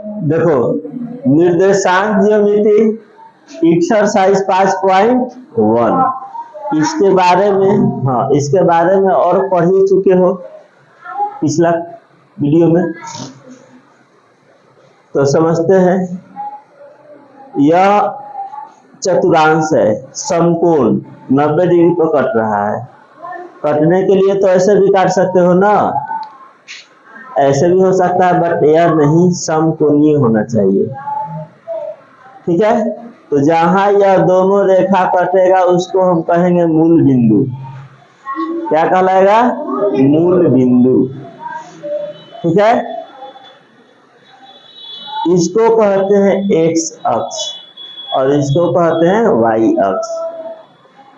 देखो, निर्देशांक ज्यामिति एक्सरसाइज 5.1, इसके बारे में, हाँ इसके बारे में और पढ़ ही चुके हो पिछला वीडियो में, तो समझते हैं। यह चतुर्थांश है, समकोण 90 डिग्री पर कट रहा है। कटने के लिए तो ऐसे भी काट सकते हो ना, ऐसे भी हो सकता है, बट यह नहीं, समकोणीय होना चाहिए। ठीक है, तो जहां यह दोनों रेखा कटेगा उसको हम कहेंगे मूल बिंदु। क्या कहलाएगा? मूल बिंदु। ठीक है, इसको कहते हैं एक्स अक्ष और इसको कहते हैं वाई अक्ष।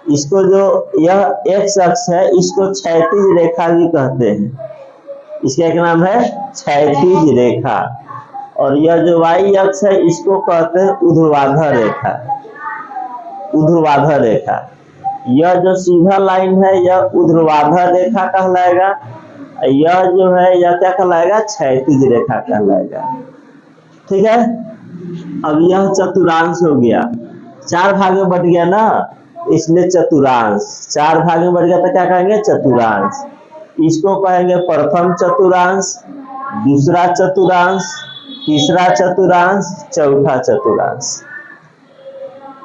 इसको जो यह एक्स अक्ष है इसको क्षैतिज रेखा भी कहते हैं, इसका एक नाम है क्षैतिज रेखा। और यह जो वाई अक्ष है इसको कहते हैं ऊर्ध्वाधर रेखा। ऊर्ध्वाधर रेखा, यह जो सीधा लाइन है यह ऊर्ध्वाधर रेखा कहलाएगा, यह जो है यह क्या कहलाएगा? क्षैतिज रेखा कहलाएगा। ठीक है, अब यह चतुर्थांश हो गया, 4 भाग में बट गया ना, इसलिए चतुर्थांश 4 भाग में बट गया तो क्या कहेंगे? चतुर्थांश। इसको कहेंगे प्रथम चतुर्थांश, दूसरा चतुर्थांश, तीसरा चतुर्थांश, चौथा चतुर्थांश।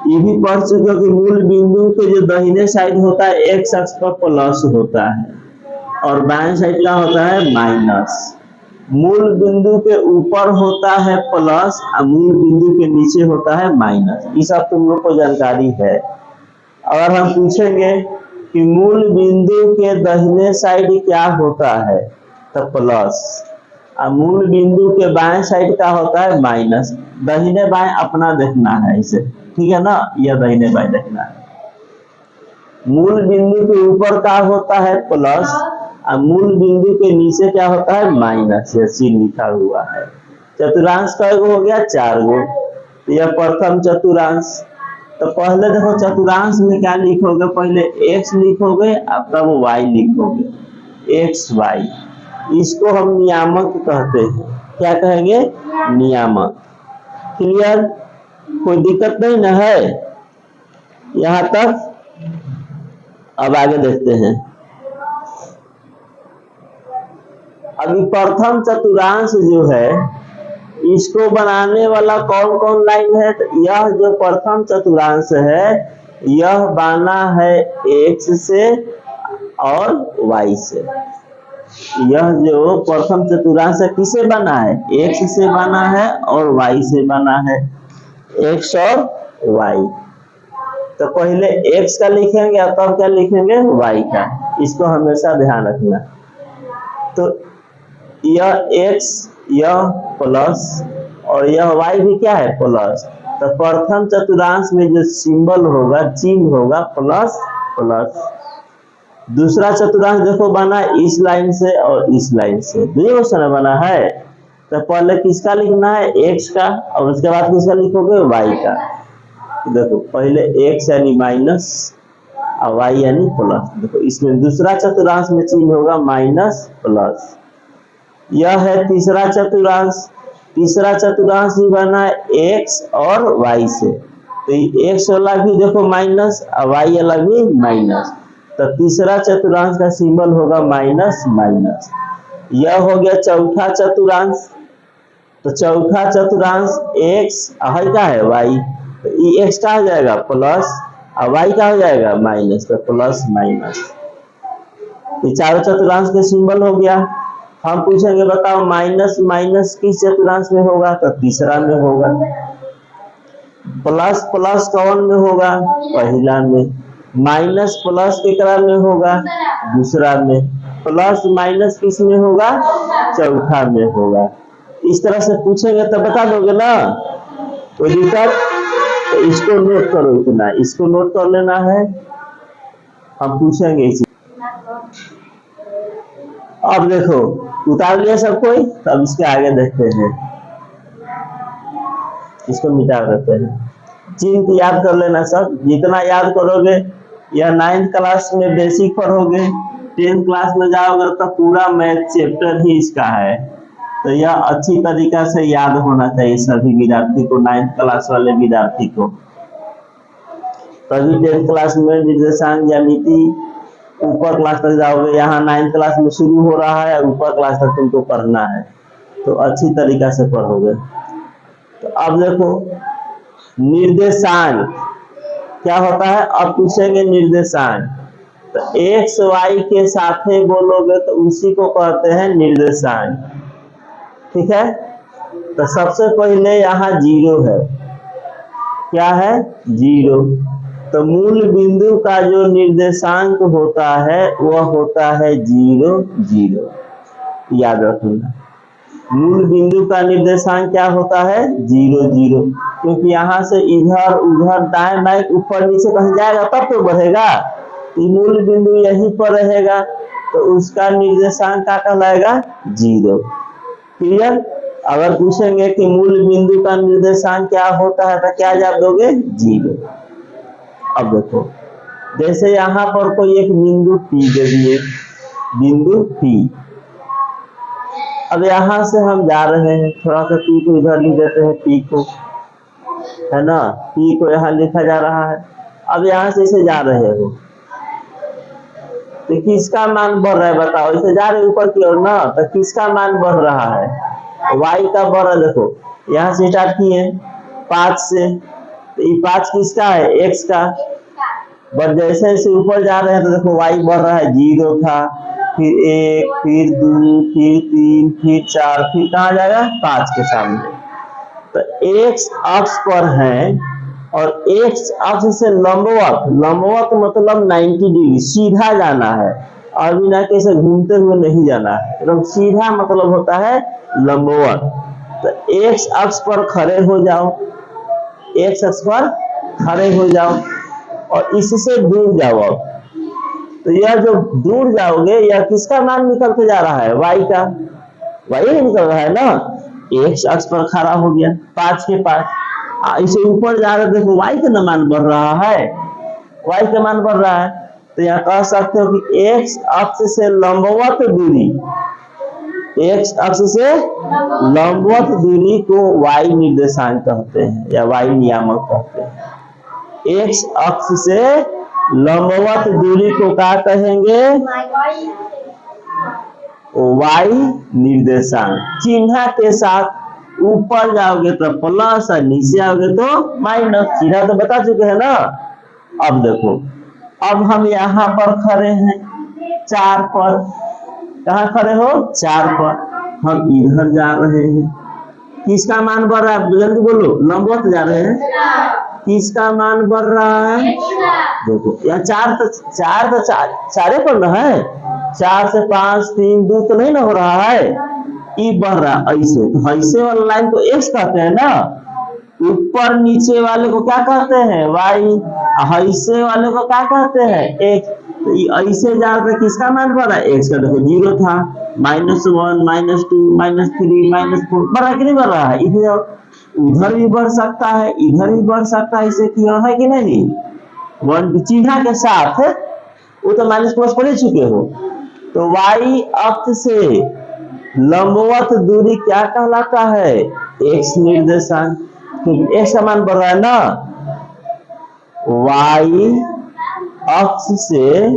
ये भी पढ़ चुके हो कि मूल बिंदु के जो दाहिने साइड होता है एक्स अक्ष पर प्लस होता है और बाएं साइड क्या होता है? माइनस। मूल बिंदु के ऊपर होता है प्लस और मूल बिंदु के नीचे होता है माइनस। ये सब तुम लोग को जानकारी है। अगर हम पूछेंगे कि मूल बिंदु के दाहिने साइड क्या होता है तो प्लस, और मूल बिंदु के बाएं साइड क्या होता है? माइनस। दाहिने बाएं अपना देखना है इसे, ठीक है ना, यह दाहिने बाएं देखना है। मूल बिंदु के ऊपर क्या होता है? प्लस, और मूल बिंदु के नीचे क्या होता है? माइनस। यह चिन्ह लिखा हुआ है। चतुर्थांश कय गो हो गया? 4 गो। यह प्रथम चतुर्थांश। तो पहले देखो चतुर्थांश में क्या लिखोगे? पहले x लिखोगे और तब y लिखोगे, एक्स वाई। इसको हम नियामक कहते हैं। क्या कहेंगे? नियामक। क्लियर? कोई दिक्कत नहीं ना है यहां तक? अब आगे देखते हैं। अभी प्रथम चतुर्थांश जो है इसको बनाने वाला कौन कौन लाइन है? तो यह जो प्रथम चतुर्थांश है यह बना है x से और y से। यह जो प्रथम चतुर्थांश है किसे बना है? x से बना है और y से बना है, x और y। तो पहले x का लिखेंगे और तब क्या लिखेंगे? y का। इसको हमेशा ध्यान रखना। तो यह x, यह प्लस और यह y भी क्या है? प्लस। तो प्रथम चतुर्थांश में जो सिंबल होगा, चिन्ह होगा प्लस प्लस। दूसरा चतुर्थांश देखो बना इस लाइन से और इस लाइन से, दोनों से बना है। तो पहले किसका लिखना है? x का, और उसके बाद किसका लिखोगे? y का। देखो पहले x यानी माइनस और y यानी प्लस। देखो इसमें दूसरा चतुर्थांश में चिन्ह होगा माइनस प्लस। यह है तीसरा चतुर्थांश। तीसरा चतुर्थांश भी बना है x और y से, तो x वाला भी देखो माइनस और y वाला भी माइनस। तो तीसरा चतुर्थांश का सिंबल होगा माइनस माइनस। यह हो गया चौथा चतुर्थांश। तो चौथा चतुर्थांश x और क्या है? y। तो x का हो जाएगा प्लस और y का हो जाएगा माइनस, तो प्लस माइनस। ये चारों चतुर्थांश का सिंबल हो गया। हम पूछेंगे बताओ माइनस माइनस किस चतुर्थांश में होगा? तो तीसरा में होगा। प्लस प्लस कौन में होगा? पहला में। माइनस प्लस केकरा में होगा? दूसरा में। प्लस माइनस किस में होगा? चौथा में होगा। इस तरह से पूछेंगे तो बता दोगे ना? कोई दिक्कत? तो इसको नोट करो, इतना इसको नोट कर लेना है, हम पूछेंगे इसी। अब देखो उतार लिया सब कोई, तब इसके आगे देखते हैं। इसको मिटा देते हैं। चिन्ह याद कर लेना सब, जितना याद करोगे। यह 9th क्लास में बेसिक पढ़ोगे, 10th क्लास में जाओगे तो पूरा मैथ चैप्टर ही इसका है। तो यह अच्छी तरीका से याद होना चाहिए सभी विद्यार्थी को, 9th क्लास वाले विद्यार्थी को। तभी 10th क्लास में निर्देशांक ज्यामिति ऊपर क्लास तक जाओगे। यहाँ 9th क्लास में शुरू हो रहा है, ऊपर क्लास तक तुमको पढ़ना है, तो अच्छी तरीका से पढ़ोगे। तो अब देखो निर्देशांक क्या होता है, अब पूछेंगे निर्देशांक। तो x y के साथ बोलोगे तो उसी को कहते हैं निर्देशांक, ठीक है। तो सबसे पहले यहाँ 0 है, क्या है 0। तो मूल बिंदु का जो निर्देशांक होता है वह होता है 0 0, याद रखना। मूल बिंदु का निर्देशांक क्या होता है 0 0, क्योंकि यहाँ से इधर उधर दाएं बाएं ऊपर नीचे कहीं जाएगा तब तो बढ़ेगा। मूल बिंदु यहीं पर रहेगा तो उसका निर्देशांक क्या कहलाएगा 0। क्लियर। अगर पूछेंगे कि मूल बिंदु का निर्देशांक क्या होता है तो क्या जवाब दोगे 0। अब देखो जैसे यहाँ पर कोई एक बिंदु P दे दिए, बिंदु P। अब यहाँ से हम जा रहे हैं, थोड़ा सा P को इधर लिख देते हैं, P को, है ना, P को यहाँ लिखा जा रहा है। अब यहाँ से इसे जा रहे हो तो किसका मान बढ़ रहा है बताओ, इसे जा रहे ऊपर की ओर ना, तो किसका मान बढ़ रहा है, y का बढ़ रहा है। देखो यहाँ से स्टार्ट किए 5 से, तो ये 5 किसका है x का, बट जैसे जैसे ऊपर जा रहे हैं तो देखो y बढ़ रहा है, 0 था, फिर 1, फिर 2, फिर 3, फिर 4, फिर कहाँ जाएगा 5 के सामने। तो x अक्ष पर है और x अक्ष से लंबवत, लंबवत मतलब 90 डिग्री सीधा जाना है, और बिना कैसे घूमते हुए नहीं जाना है, एकदम सीधा मतलब होता है लंबवत। तो x अक्ष पर खड़े हो जाओ, x अक्ष पर खड़े हो जाओ और इससे दूर जाओ। तो यह जो दूर जाओगे यह किसका मान निकल के जा रहा है, y का, y निकल रहा है ना, x अक्ष पर खड़ा हो गया 5 के पास। इसे ऊपर जा रहे देखो y का मान बढ़ रहा है, y का मान बढ़ रहा है। तो यहाँ कह सकते हो कि x अक्ष से लंबवत दूरी, x अक्ष से लंबवत दूरी को y निर्देशांक कहते हैं या y नियामक कहते हैं। x अक्ष से लंबवत दूरी को क्या कहेंगे, y निर्देशांक। चिन्ह के साथ ऊपर जाओगे तो प्लस और नीचे आओगे तो माइनस, चिन्ह तो बता चुके हैं ना। अब देखो अब हम यहाँ पर खड़े हैं 4 पर, कहाँ खड़े हो 4 पर, हम इधर जा रहे हैं, किसका मान बढ़ रहा है जल्दी बोलो, लंबवत जा रहे हैं, किसका मान बढ़ रहा है, देखो यहाँ 4 तो 4 पर ना है, 4 से 5 3 2 तो नहीं ना हो रहा है, ई बढ़ रहा ऐसे। तो ऐसे वाला लाइन को x कहते हैं ना, ऊपर नीचे वाले को क्या कहते हैं y, ऐसे वाले को क्या कहते हैं x। तो ऐसे जा रहे किसका मान बढ़ रहा है x का, देखो 0 था, -1 -2 -3 -4 बढ़ रहा कि नहीं बढ़ रहा है, इधर उधर भी बढ़ सकता है, इधर भी बढ़ सकता है, इसे क्लियर है कि नहीं। 1 चिन्ह के साथ वो तो माइनस प्लस पढ़ चुके हो। तो y अक्ष से लंबवत दूरी क्या कहलाता है, x निर्देशांक, क्योंकि x का मान बढ़ रहा है ना। y अक्ष से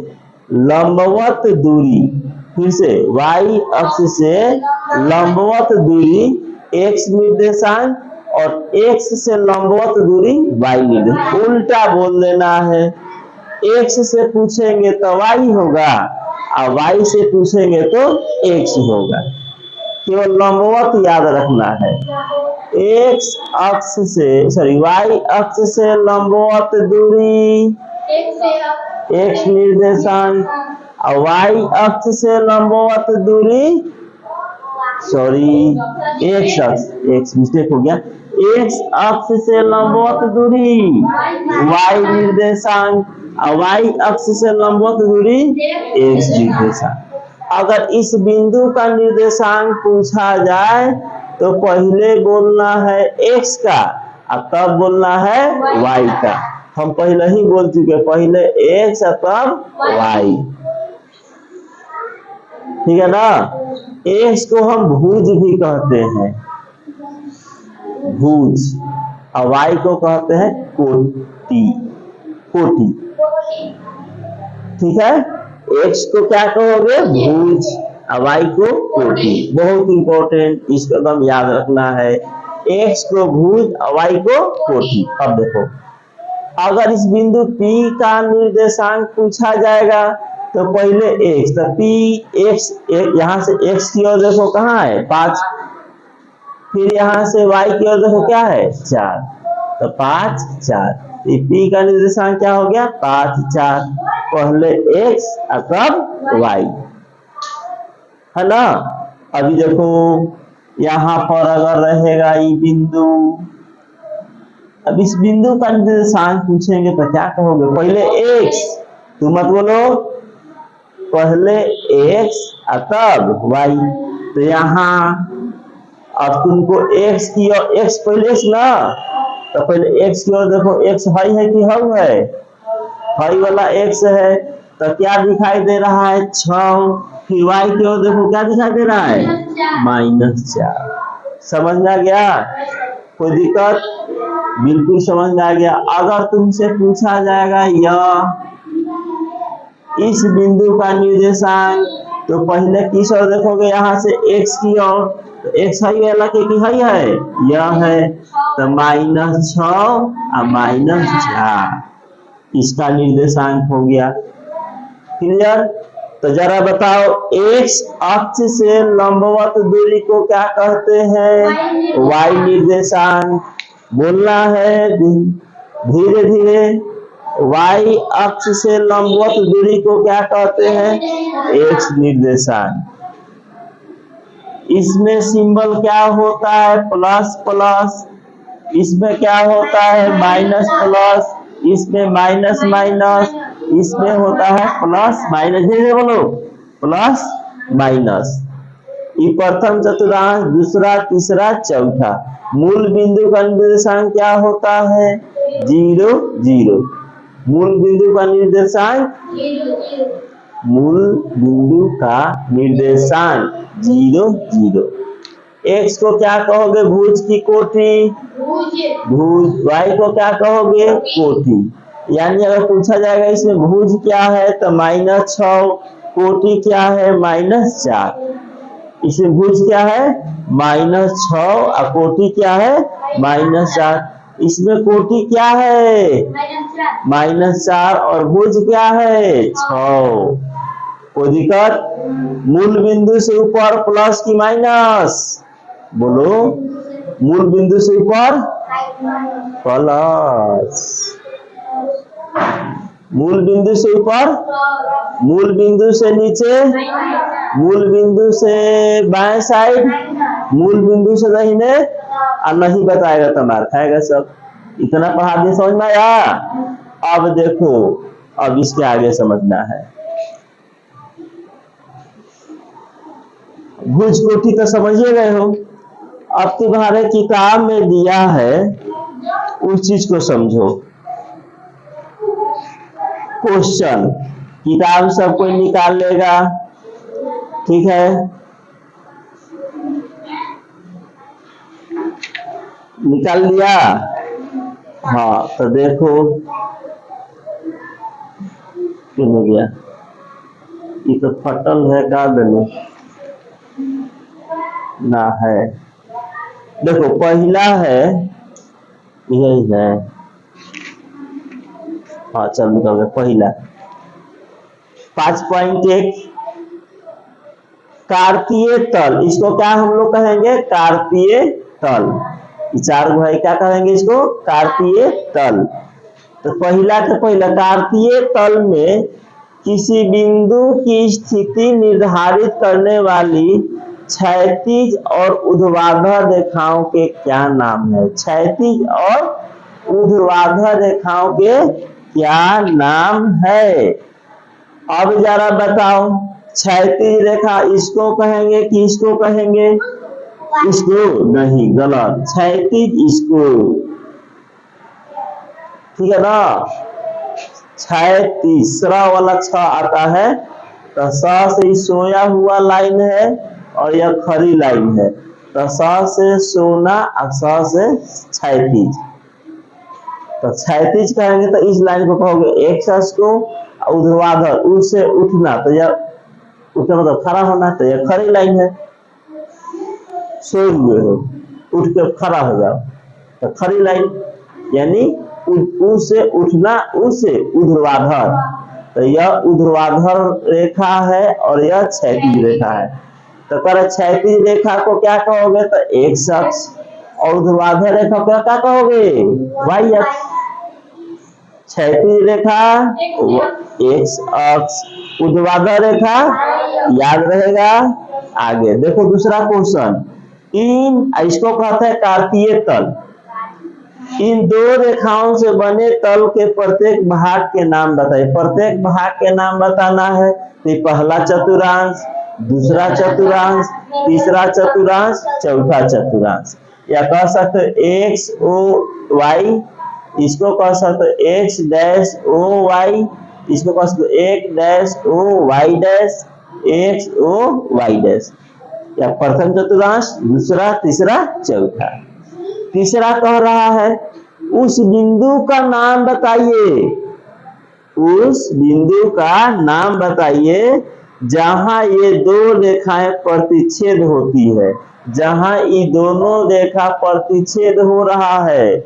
लंबवत दूरी, फिर से y अक्ष से लंबवत दूरी x निर्देशांक और x से लंबवत दूरी y निर्देशांक, उल्टा बोल देना है। x से पूछेंगे तो y होगा और y से पूछेंगे तो x होगा, केवल लंबवत याद रखना है। x अक्ष से y अक्ष से लंबवत दूरी x निर्देशांक और y अक्ष से लंबवत दूरी x मिस्टेक हो गया, x अक्ष से लंबवत दूरी y निर्देशांक और y अक्ष से लंबवत दूरी x निर्देशांक। अगर इस बिंदु का निर्देशांक पूछा जाए तो पहले बोलना है x का और तब बोलना है y का। हम पहले ही बोल चुके, पहले x और तब y, ठीक है ना। एक्स को हम भुज भी कहते हैं, भुज, और वाई को कहते हैं कोटि, कोटि। ठीक है, एक्स को क्या कहोगे? भुज, और वाई को कोटि। बहुत इंपॉर्टेंट, इसको एकदम याद रखना है। एक्स को भुज और वाई को कोटि। अब देखो, अगर इस बिंदु P का निर्देशांक पूछा जाएगा तो पहले x, तो P x, यहां से x की ओर देखो कहाँ है 5, फिर यहां से y की ओर देखो क्या है 4, तो 5 4, P का निर्देशांक क्या हो गया 5 4, पहले x और कब y, है ना। अभी देखो यहाँ पर अगर रहेगा ये बिंदु, अब इस बिंदु का निर्देशांक पूछेंगे तो क्या कहोगे? पहले x, तुम मत बोलो, पहले x और तब y। तो यहाँ अब तुमको x की ओर, x पहले x ना, तो पहले x की ओर देखो, x हाई है कि हाउ है? हाई वाला x है, तो क्या दिखाई दे रहा है 6, फिर y की ओर देखो क्या दिखाई दे रहा है -4। समझ में आ गया? कोई दिक्कत? बिल्कुल समझ में आ गया। अगर तुमसे पूछा जाएगा यह इस बिंदु का निर्देशांक, तो पहले किस ओर देखोगे? यहाँ से x की ओर, तो x हाई वाला की हाई है, यह है, तो -6 और -4 इसका निर्देशांक हो गया। क्लियर? तो जरा बताओ, x अक्ष से लंबवत दूरी को क्या कहते हैं? y निर्देशांक। बोलना है धीरे धीरे। y अक्ष से लंबवत दूरी को क्या कहते हैं? x निर्देशांक। इसमें सिंबल क्या होता है? Plus plus. इसमें क्या होता है? Minus plus. इसमें माइनस माइनस। इसमें होता है प्लस माइनस। धीरे बोलो, प्लस माइनस। ये प्रथम चतुर्थांश, दूसरा, तीसरा, चौथा। मूल बिंदु का निर्देशांक क्या होता है? 0 0। मूल बिंदु का निर्देशांक, मूल बिंदु का निर्देशांक 0 0। x को क्या कहोगे? भुज की कोटि, भुज। y को क्या कहोगे? कोटि। यानी अगर पूछा जाएगा इसमें भुज क्या है तो -6, कोटि क्या है -4। इसमें भुज क्या है -6 और कोटि क्या है -4। इसमें कोटि क्या है -4 और भुज क्या है 6। कोई दिक्कत? मूल बिंदु से ऊपर प्लस की माइनस? बोलो, मूल बिंदु से ऊपर प्लस, मूल बिंदु से ऊपर, मूल बिंदु से नीचे, मूल बिंदु से बाएं साइड, मूल बिंदु से दाहिने, और नहीं बताएगा तो मार खाएगा सब। इतना पढ़ा दिए, समझ में आया? अब देखो, अब इसके आगे समझना है। भुज कोटि तो समझिए गए हो। अब तुम्हारे किताब में दिया है उस चीज को समझो। क्वेश्चन किताब सब कोई निकाल लेगा, ठीक है? निकाल लिया? हाँ, तो देखो क्यों हो गया? ये तो फटल है का देने ना है। देखो पहला है, यही है। हाँ चल निकल गया। पहला 5.1 कार्तीय तल, इसको क्या हम लोग कहेंगे? कार्तीय तल। 4 भाई क्या कहेंगे इसको? कार्तीय तल। तो पहला का पहला, कार्तीय तल में किसी बिंदु की स्थिति निर्धारित करने वाली क्षैतिज और ऊर्ध्वाधर रेखाओं के क्या नाम है? क्षैतिज और ऊर्ध्वाधर रेखाओं के क्या नाम है? अब जरा बताओ, क्षैतिज रेखा इसको कहेंगे कि इसको कहेंगे? इसको नहीं, गलत। क्षैतिज इसको, ठीक है ना? क्षैतिज, तीसरा वाला 6 आता है, तो स से सोया हुआ लाइन है, और यह खड़ी लाइन है। तो स से सोना और स से क्षैतिज। तो क्षैतिज कहेंगे तो इस लाइन को कहोगे एक्स अक्ष को, ऊर्ध्वाधर उ से उठना, तो यह उठना मतलब खड़ा होना, तो यह खड़ी लाइन है। सोए हुए हो, उठ के खड़ा हो जाओ, तो खड़ी लाइन, यानी उ से उठना, उ से ऊर्ध्वाधर, तो यह ऊर्ध्वाधर रेखा है और यह क्षैतिज रेखा है। तो कर क्षैतिज रेखा को क्या कहोगे, तो एक्स अक्ष, और ऊर्ध्वाधर रेखा को क्या कहोगे, वाई अक्ष। क्षैतिज रेखा एक्स अक्ष, ऊर्ध्वाधर रेखा याद रहेगा। आगे देखो दूसरा क्वेश्चन, इसको कहते हैं कार्तीय तल। इन दो रेखाओं से बने तल के प्रत्येक भाग के नाम बताइए। प्रत्येक भाग के नाम बताना है, तो पहला चतुर्थांश, दूसरा चतुर्थांश, तीसरा चतुर्थांश, चौथा चतुर्थांश। या कह सकते एक्स ओ वाई, इसको कह सकते एक्स डैश ओ वाई, इसको कह सकते एक dash O Y dash, X O Y dash. या प्रथम चतुर्थांश, दूसरा, तीसरा, चौथा। तीसरा कह रहा है उस बिंदु का नाम बताइए, उस बिंदु का नाम बताइए जहां ये दो रेखाएं प्रतिच्छेद होती है। जहां ये दोनों रेखा प्रतिच्छेद हो रहा है,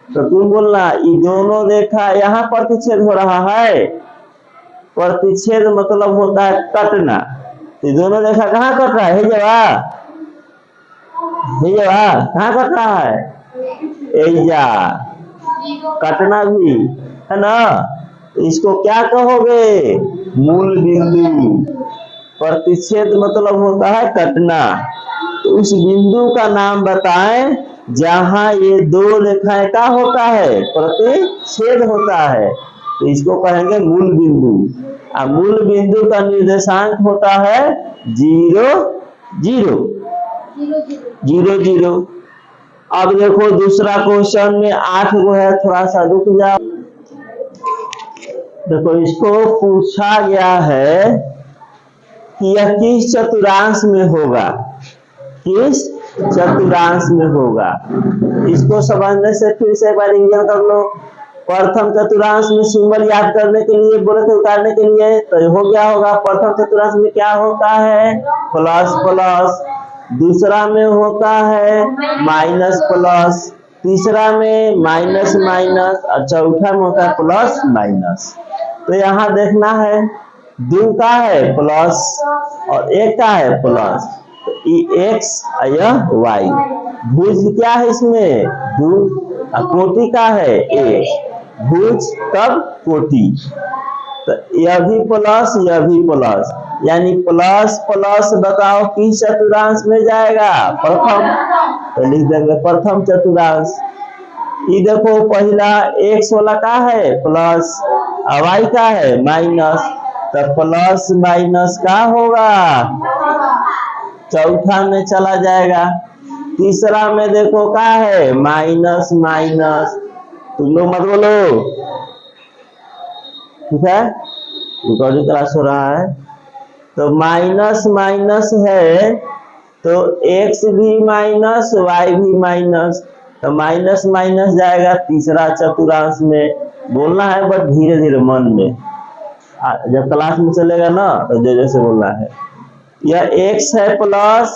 तो तुम बोलना ये दोनों रेखा यहाँ प्रतिच्छेद हो रहा है। प्रतिच्छेद मतलब होता है कटना। ये दोनों रेखा कहाँ कट रहा है, कहाँ कट रहा है, एजा कटना भी है ना। इसको क्या कहोगे, मूल बिंदु। प्रतिच्छेद मतलब होता है कटना। तो उस बिंदु का नाम बताएं जहां ये दो रेखाएं का होता है, प्रतिच्छेद होता है, तो इसको कहेंगे मूल बिंदु। और मूल बिंदु का निर्देशांक होता है 0 0 0 0। अब देखो दूसरा क्वेश्चन में 8 गो है, थोड़ा सा रुक जाओ। देखो इसको पूछा गया है कि यह किस चतुर्थांश में होगा, किस चतुर्थांश में होगा। इसको समझने से फिर से एक बार रिवीजन कर लो। प्रथम चतुर्थांश में सिंबल याद करने के लिए बोले थे, उतारने के लिए, तो हो गया होगा। प्रथम चतुर्थांश में क्या होता है, प्लस प्लस, दूसरा में होता है माइनस प्लस, तीसरा में माइनस माइनस, और चौथा में होता है प्लस माइनस। तो यहाँ देखना है, दो का है प्लस और एक का है प्लस, तो ये एक्स यह वाई। भुज क्या है इसमें, भुज, कोटि का है एक, भुज तब कोटि। तो यह भी प्लस, यह भी प्लस, यानी प्लस प्लस बताओ किस चतुर्थांश में जाएगा, प्रथम। तो लिख देंगे प्रथम चतुर्थांश। ये देखो पहला एक्स वाला का है प्लस, वाई का है माइनस, तो प्लस माइनस का होगा, चौथा में चला जाएगा। तीसरा में देखो का है माइनस माइनस, तुम लोग मत बोलो, ठीक है, रिकॉर्डिंग क्लास हो रहा है। तो माइनस माइनस है, तो एक्स भी माइनस, वाई भी माइनस, तो माइनस माइनस जाएगा तीसरा चतुर्थांश में। बोलना है बट धीरे धीरे मन में, जब क्लास में चलेगा ना तो जैसे बोलना है। यह एक्स है प्लस,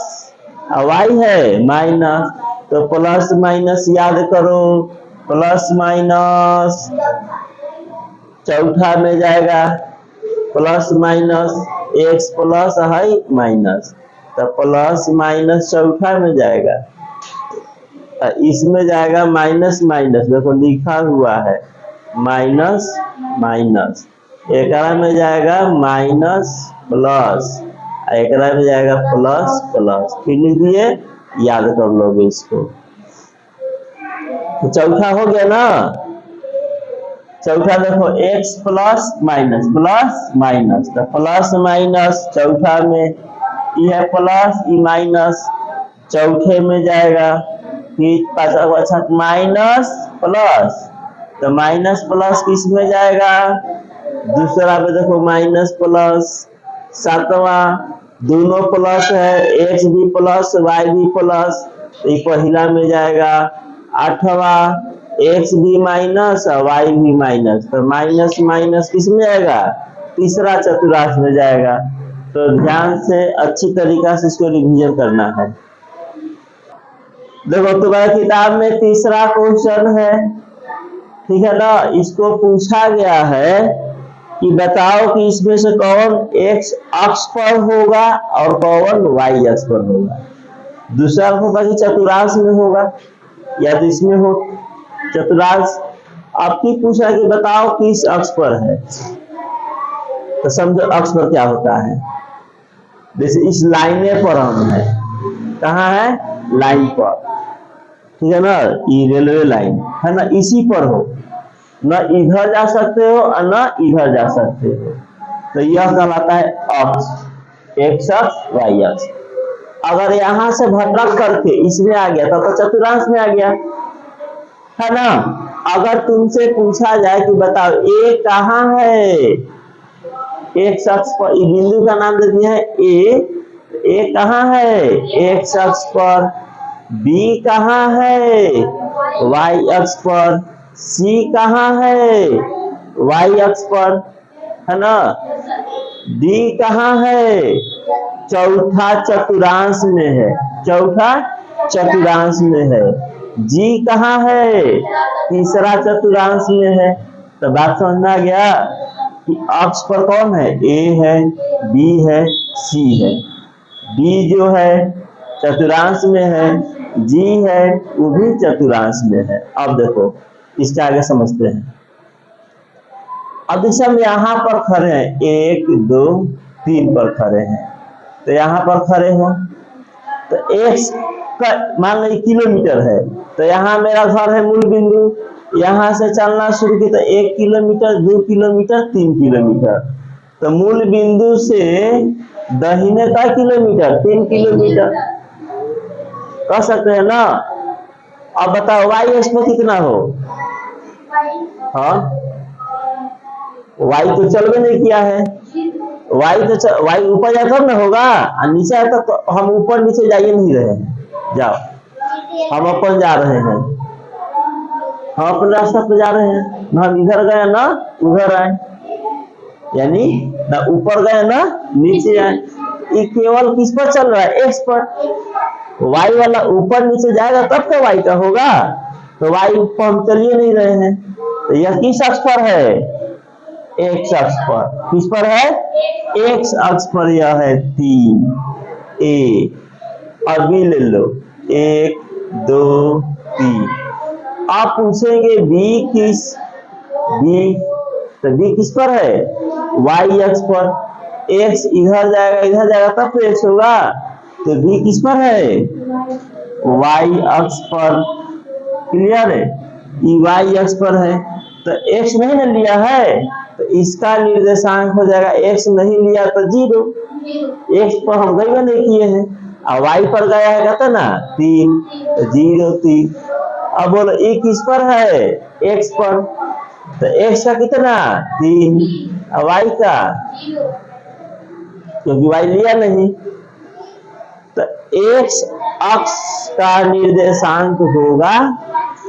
वाई है माइनस, तो प्लस माइनस याद करो, प्लस माइनस चौथा में जाएगा, प्लस माइनस एक्स प्लस है माइनस, तो प्लस माइनस चौथा में जाएगा। इसमें जाएगा माइनस माइनस, देखो लिखा हुआ है माइनस माइनस, एक में जाएगा माइनस प्लस, एक में जाएगा प्लस प्लस, फिर लिख दिए, याद कर लोगे इसको। तो चौथा हो गया ना, चौथा देखो x प्लस माइनस, तो प्लस माइनस चौथा में, यह प्लस ई माइनस चौथे में जाएगा। फिर अच्छा माइनस प्लस, तो माइनस प्लस किस में जाएगा, दूसरा में देखो माइनस प्लस, सातवां दोनों प्लस है, एक्स भी प्लस वाई भी प्लस, तो ये पहला में जाएगा। आठवां एक्स भी माइनस और वाई भी माइनस, तो माइनस माइनस किस में जाएगा, तीसरा चतुर्थांश में जाएगा। तो ध्यान से अच्छी तरीका से इसको रिवीजन करना है। देखो तुम्हारी किताब में तीसरा क्वेश्चन है, ठीक है ना। इसको पूछा गया है कि बताओ कि इसमें से कौन एक्स अक्ष पर होगा और कौन वाई अक्ष पर होगा। दूसरा होगा कि चतुर्थांश में होगा या तो इसमें हो चतुर्थांश। अब की पूछा कि बताओ किस अक्ष पर है, तो समझो अक्ष पर क्या होता है। जैसे इस लाइने पर हम है, कहाँ है, लाइन पर, ठीक है ना, ये रेलवे लाइन है ना, इसी पर हो, न इधर जा सकते हो और न इधर जा सकते हो, तो यह कहलाता है अक्ष, एक्स अक्ष वाई अक्ष। अगर यहां से भटक करके इसमें आ गया तो चतुर्थांश में आ गया, है ना। अगर तुमसे पूछा जाए कि बताओ ए कहाँ है, एक्स अक्ष पर, बिंदु का नाम दे दिया है ए कहाँ है, एक्स अक्ष पर। बी कहाँ है, वाई अक्ष पर। सी कहाँ है, वाई अक्ष पर, है ना। डी कहाँ है, चौथा चतुर्थांश में है, चौथा चतुर्थांश में है। जी कहाँ है, तीसरा चतुर्थांश में है। तो बात समझ में आ गया कि अक्ष पर कौन है, ए है, बी है, सी है। डी जो है चतुर्थांश में है, जी है वो भी चतुर्थांश में है। अब देखो इसके आगे समझते हैं। अब जैसे हम यहाँ पर खड़े हैं, 1 2 3 पर खड़े हैं, तो यहाँ पर खड़े हो तो एक्स का मान लीजिए किलोमीटर है, तो यहाँ मेरा घर है मूल बिंदु, यहाँ से चलना शुरू की तो 1 किलोमीटर 2 किलोमीटर 3 किलोमीटर, तो मूल बिंदु से दाहिने का किलोमीटर 3 किलोमीटर कह सकते हैं ना। अब बताओ वाई एक्स पर कितना हो, हाँ वाई तो चलवे नहीं किया है, वाई तो वाई ऊपर जाए तब ना होगा, और नीचे आता तो हम ऊपर नीचे जाइए नहीं रहे हैं, जाओ हम अपन जा रहे हैं, हम अपने रास्ता पर जा रहे हैं, ना हम इधर गए ना उधर आए, यानी ना ऊपर गए ना नीचे आए। ये केवल किस पर चल रहा है, एक्स पर। वाई वाला ऊपर नीचे जाएगा तब तो वाई का होगा, तो वाई पर हम चलिए नहीं रहे हैं, तो यह किस अक्ष पर है, एक्स अक्ष पर। किस पर है, एक्स अक्ष पर। यह है 3 ए, और बी ले लो 1 2 3। आप पूछेंगे बी किस, बी तो बी किस पर है, वाई अक्ष पर। एक्स इधर जाएगा तब तो एक्स होगा, तो बी किस पर है, वाई अक्ष पर। क्लियर है, ई वाई अक्ष पर है, तो एक्स नहीं ना लिया है तो इसका निर्देशांक हो जाएगा, एक्स नहीं लिया तो 0, एक्स पर हम गए नहीं किए हैं, और वाई पर गया है कहते ना 3, तो 0 3। अब बोलो ये किस पर है, एक्स पर, तो एक्स का कितना 3 और वाई का, क्योंकि वाई लिया नहीं, तो एक्स अक्ष का निर्देशांक होगा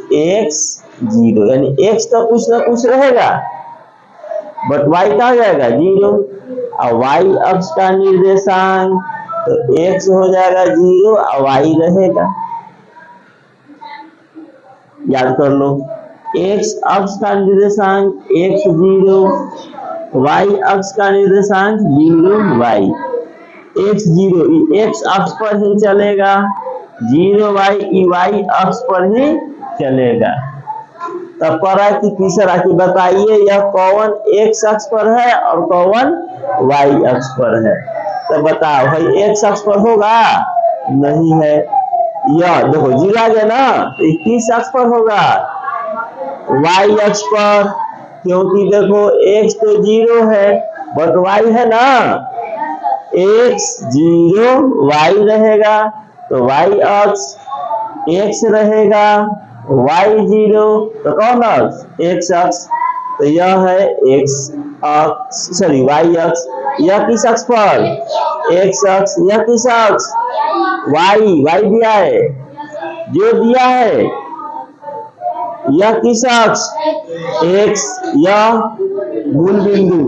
x 0, यानी x तो कुछ ना कुछ रहेगा, बट y का हो जाएगा 0, और y अक्ष का निर्देशांक तो x हो जाएगा 0 और y रहेगा। याद कर लो, x अक्ष का निर्देशांक x 0, y अक्ष का निर्देशांक 0 y। x 0 x अक्ष पर ही चलेगा, 0 y अक्ष पर ही चलेगा। तब करा कि तीसरा कि बताइए यह कौन x अक्ष पर है और कौन y अक्ष पर है। तो बताओ भाई x अक्ष पर होगा, नहीं है, यह देखो 0 आ गया ना, तो किस अक्ष पर होगा, y अक्ष पर, क्योंकि देखो x तो 0 है बट y है ना, x 0 y रहेगा, तो y अक्ष x रहेगा, y 0 तो कौन अक्ष, x अक्ष। तो यह है x अक्ष, सॉरी y अक्ष। यह किस अक्ष पर? x अक्ष। यह किस अक्ष? y दिया है, जो दिया है। यह किस अक्ष? x। यह मूल बिंदु,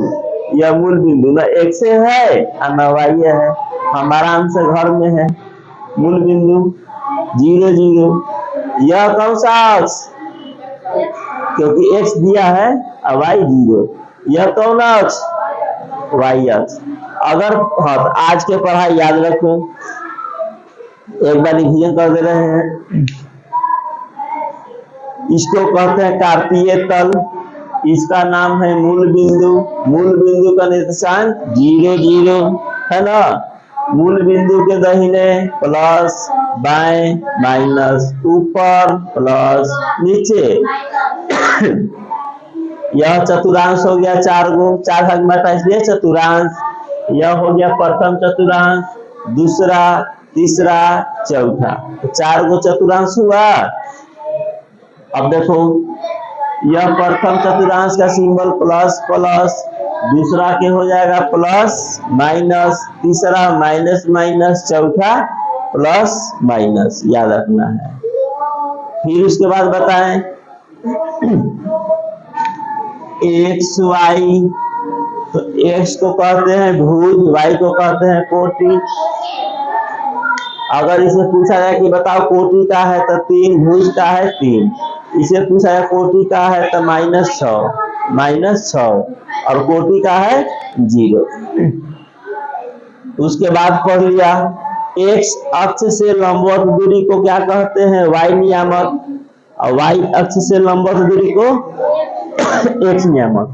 यह मूल बिंदु ना x है और ना y है, हमारा आंसर घर में है। मूल बिंदु 0 0। यह कौन सा अक्ष? क्योंकि x दिया है और y 0। यह कौन अक्ष? y अक्ष। अगर हाँ तो आज के पढ़ाई याद रखो, एक बार रिवीजन कर दे रहे हैं। इसको कहते हैं कार्तीय तल, इसका नाम है मूल बिंदु। मूल बिंदु का निर्देशांक 0 0 है ना। मूल बिंदु के दाहिने प्लस, बाएं माइनस, ऊपर प्लस, नीचे। यह चतुर्थांश हो गया 4 गो, 4 भाग में बटा इसलिए चतुर्थांश। यह हो गया प्रथम चतुर्थांश, दूसरा, तीसरा, चौथा। तो 4 गो चतुर्थांश हुआ। अब देखो, यह प्रथम चतुर्थांश का सिंबल प्लस प्लस, दूसरा के हो जाएगा प्लस माइनस, तीसरा माइनस माइनस, चौथा प्लस माइनस, याद रखना है। फिर उसके बाद बताएं एक्स वाई, तो एक्स को कहते हैं भुज, वाई को कहते हैं कोटि। अगर इसे पूछा जाए कि बताओ कोटि का है तो 3, भुज का है 3। इसे पूछा जाए कोटि का है तो -6 और कोटि का है 0। उसके बाद पढ़ लिया x अक्ष से लंबवत दूरी को क्या कहते हैं? y नियामक। और y अक्ष से लंबवत दूरी को x नियामक।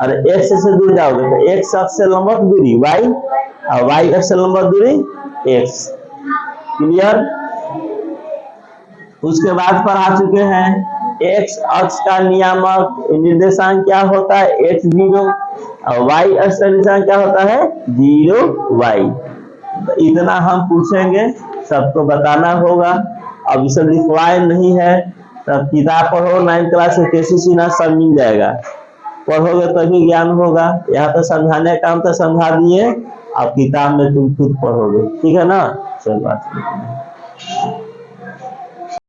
अरे x से दूर जाओगे तो x अक्ष से लंबवत दूरी y और y अक्ष से लंबवत दूरी x। क्लियर? उसके बाद पढ़ा चुके हैं x अक्ष का नियामक निर्देशांक क्या होता है? x0 और y अक्ष का निर्देशांक क्या होता है? 0y। तो इतना हम पूछेंगे, सबको बताना होगा। अब इसे लिखवाए नहीं है तब किताब पढ़ो, 9th क्लास से केसी सीना सब मिल जाएगा। पढ़ोगे तभी ज्ञान होगा। यहाँ तो समझाने का काम तो समझा दिए, अब किताब में तुम खुद पढ़ोगे। ठीक है ना? चल बात।